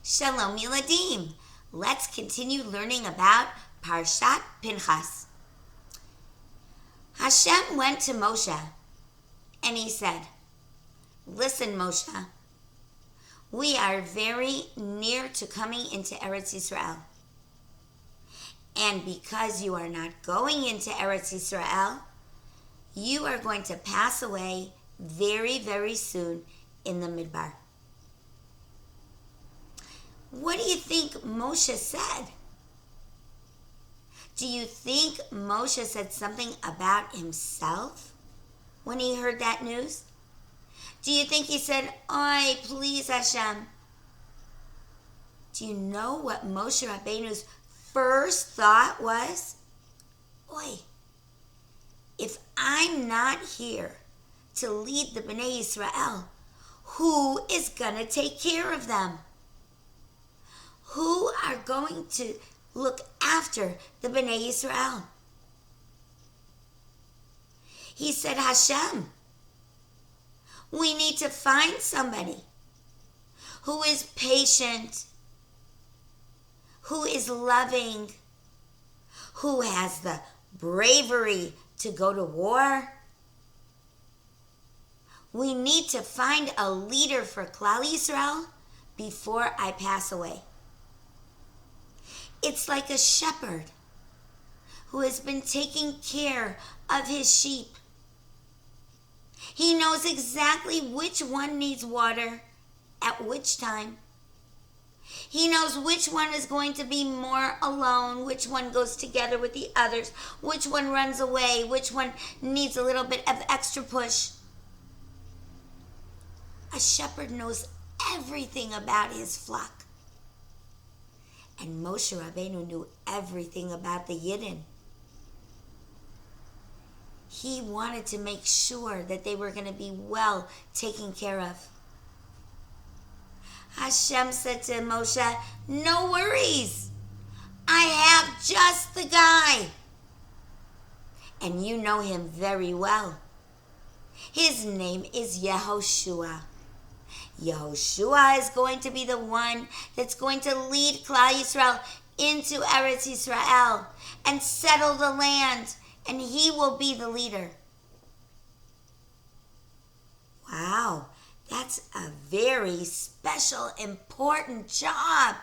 Shalom Yeladim. Let's continue learning about Parshat Pinchas. Hashem went to Moshe and he said, "Listen, Moshe, we are very near to coming into Eretz Yisrael. And because you are not going into Eretz Yisrael, you are going to pass away very, very soon in the Midbar." What do you think Moshe said? Do you think Moshe said something about himself when he heard that news? Do you think he said, "Oi, please Hashem"? Do you know what Moshe Rabbeinu's first thought was? "Oi, if I'm not here to lead the Bnei Yisrael, who is going to take care of them? Who are going to look after the Bnei Yisrael?" He said, "Hashem, we need to find somebody who is patient, who is loving, who has the bravery to go to war. We need to find a leader for Klal Yisrael before I pass away." It's like a shepherd who has been taking care of his sheep. He knows exactly which one needs water at which time. He knows which one is going to be more alone, which one goes together with the others, which one runs away, which one needs a little bit of extra push. A shepherd knows everything about his flock. And Moshe Rabbeinu knew everything about the Yidden. He wanted to make sure that they were going to be well taken care of. Hashem said to Moshe, "No worries. I have just the guy. And you know him very well. His name is Yehoshua. Yehoshua is going to be the one that's going to lead Klal Yisrael into Eretz Yisrael and settle the land, and he will be the leader." Wow, that's a very special, important job.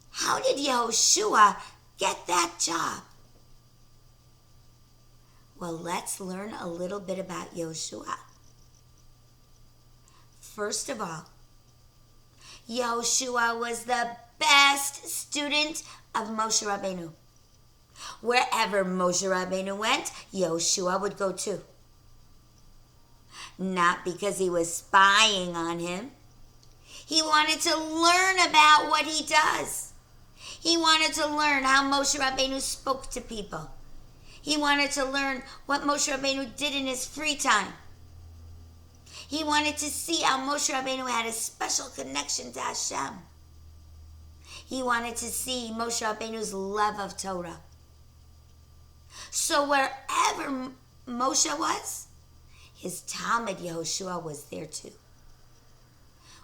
How did Yehoshua get that job? Well, let's learn a little bit about Yehoshua. First of all, Yehoshua was the best student of Moshe Rabbeinu. Wherever Moshe Rabbeinu went, Yehoshua would go too. Not because he was spying on him. He wanted to learn about what he does. He wanted to learn how Moshe Rabbeinu spoke to people. He wanted to learn what Moshe Rabbeinu did in his free time. He wanted to see how Moshe Rabbeinu had a special connection to Hashem. He wanted to see Moshe Rabbeinu's love of Torah. So wherever Moshe was, his Talmud Yehoshua was there too.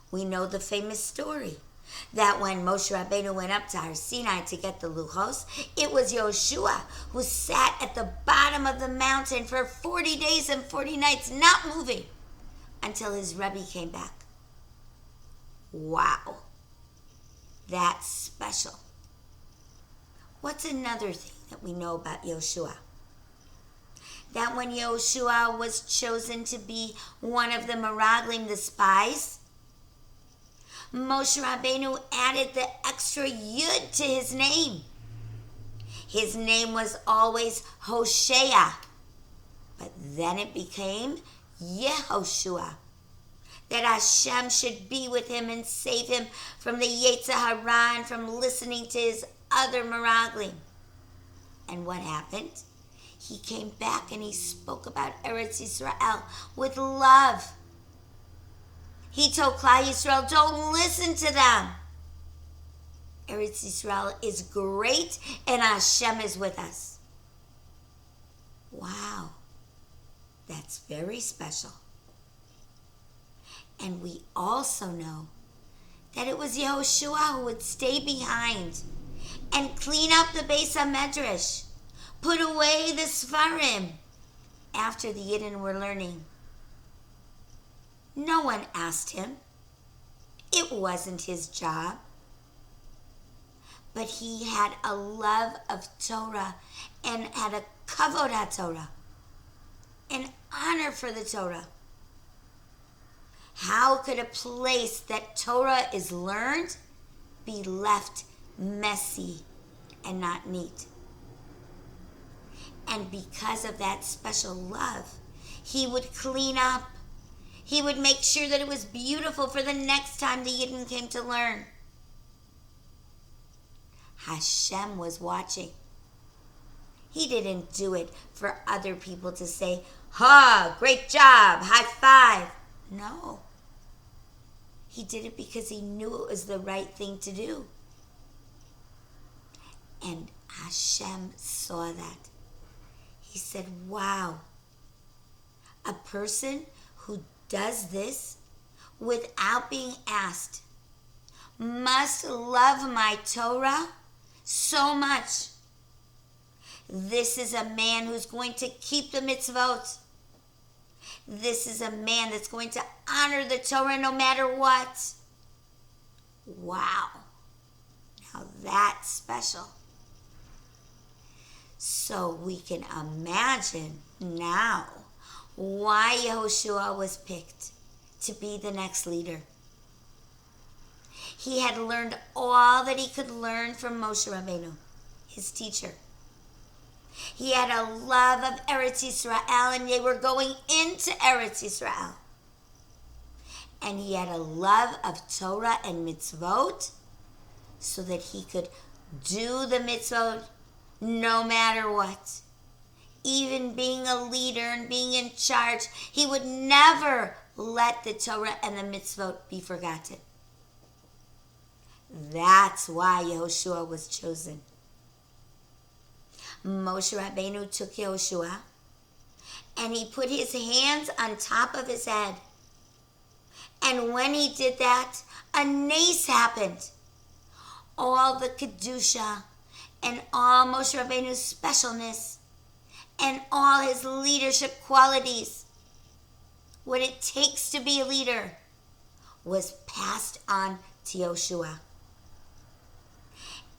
We know the famous story that when Moshe Rabbeinu went up to Har Sinai to get the Luchos, it was Yehoshua who sat at the bottom of the mountain for 40 days and 40 nights, not moving, until his Rebbe came back. Wow, that's special. What's another thing that we know about Yehoshua? That when Yehoshua was chosen to be one of the Meraglim, the spies, Moshe Rabbeinu added the extra Yud to his name. His name was always Hosea, but then it became Yehoshua, that Hashem should be with him and save him from the Yetzer Hara and from listening to his other Meraglim. And what happened? He came back and he spoke about Eretz Yisrael with love. He told Klal Yisrael, "Don't listen to them. Eretz Yisrael is great and Hashem is with us." Wow. That's very special. And we also know that it was Yehoshua who would stay behind and clean up the Beis HaMedrash, put away the Sfarim after the Yidden were learning. No one asked him. It wasn't his job. But he had a love of Torah and had a kavod HaTorah, an honor for the Torah. How could a place that Torah is learned be left messy and not neat? And because of that special love, he would clean up. He would make sure that it was beautiful for the next time the Yidden came to learn. Hashem was watching. He didn't do it for other people to say, "Ha, great job, high five." No. He did it because he knew it was the right thing to do. And Hashem saw that. He said, wow, a person who does this without being asked must love my Torah so much. This is a man who's going to keep the mitzvot. This is a man that's going to honor the Torah no matter what. Wow. Now that's special. So we can imagine now why Yehoshua was picked to be the next leader. He had learned all that he could learn from Moshe Rabbeinu, his teacher. He had a love of Eretz Yisrael, and they were going into Eretz Yisrael. And he had a love of Torah and mitzvot so that he could do the mitzvot no matter what. Even being a leader and being in charge, he would never let the Torah and the mitzvot be forgotten. That's why Yehoshua was chosen. Moshe Rabbeinu took Yehoshua and he put his hands on top of his head. And when he did that, a nace happened. All the Kedusha and all Moshe Rabbeinu's specialness and all his leadership qualities, what it takes to be a leader, was passed on to Yehoshua.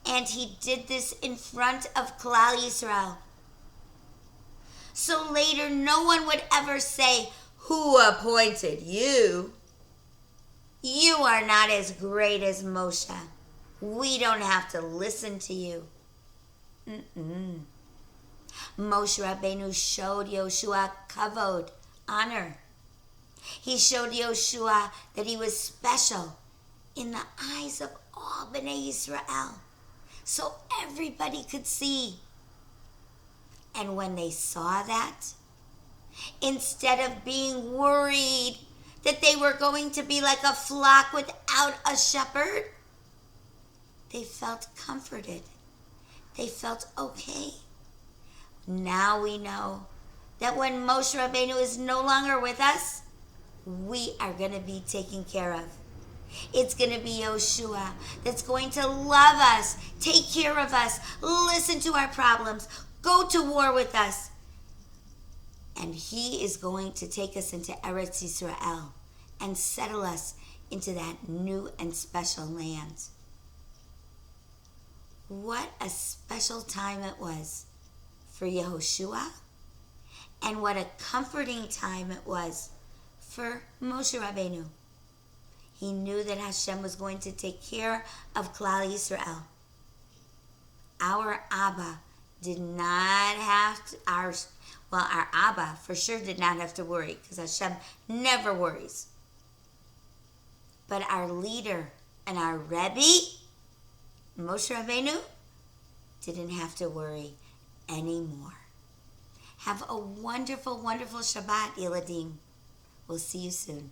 And he did this in front of Klal Yisrael. So later, no one would ever say, "Who appointed you? You are not as great as Moshe. We don't have to listen to you." Moshe Rabbeinu showed Yehoshua kavod, honor. He showed Yehoshua that he was special in the eyes of all Bnei Yisrael, so everybody could see. And when they saw that, instead of being worried that they were going to be like a flock without a shepherd, they felt comforted. They felt okay. Now we know that when Moshe Rabbeinu is no longer with us, we are going to be taken care of. It's going to be Yehoshua that's going to love us, take care of us, listen to our problems, go to war with us. And he is going to take us into Eretz Yisrael and settle us into that new and special land. What a special time it was for Yehoshua, and what a comforting time it was for Moshe Rabbeinu. He knew that Hashem was going to take care of Klal Yisrael. Our Abba did not have to, our Abba for sure did not have to worry, because Hashem never worries. But our leader and our Rebbe, Moshe Rabbeinu, didn't have to worry anymore. Have a wonderful, wonderful Shabbat, Yeladim. We'll see you soon.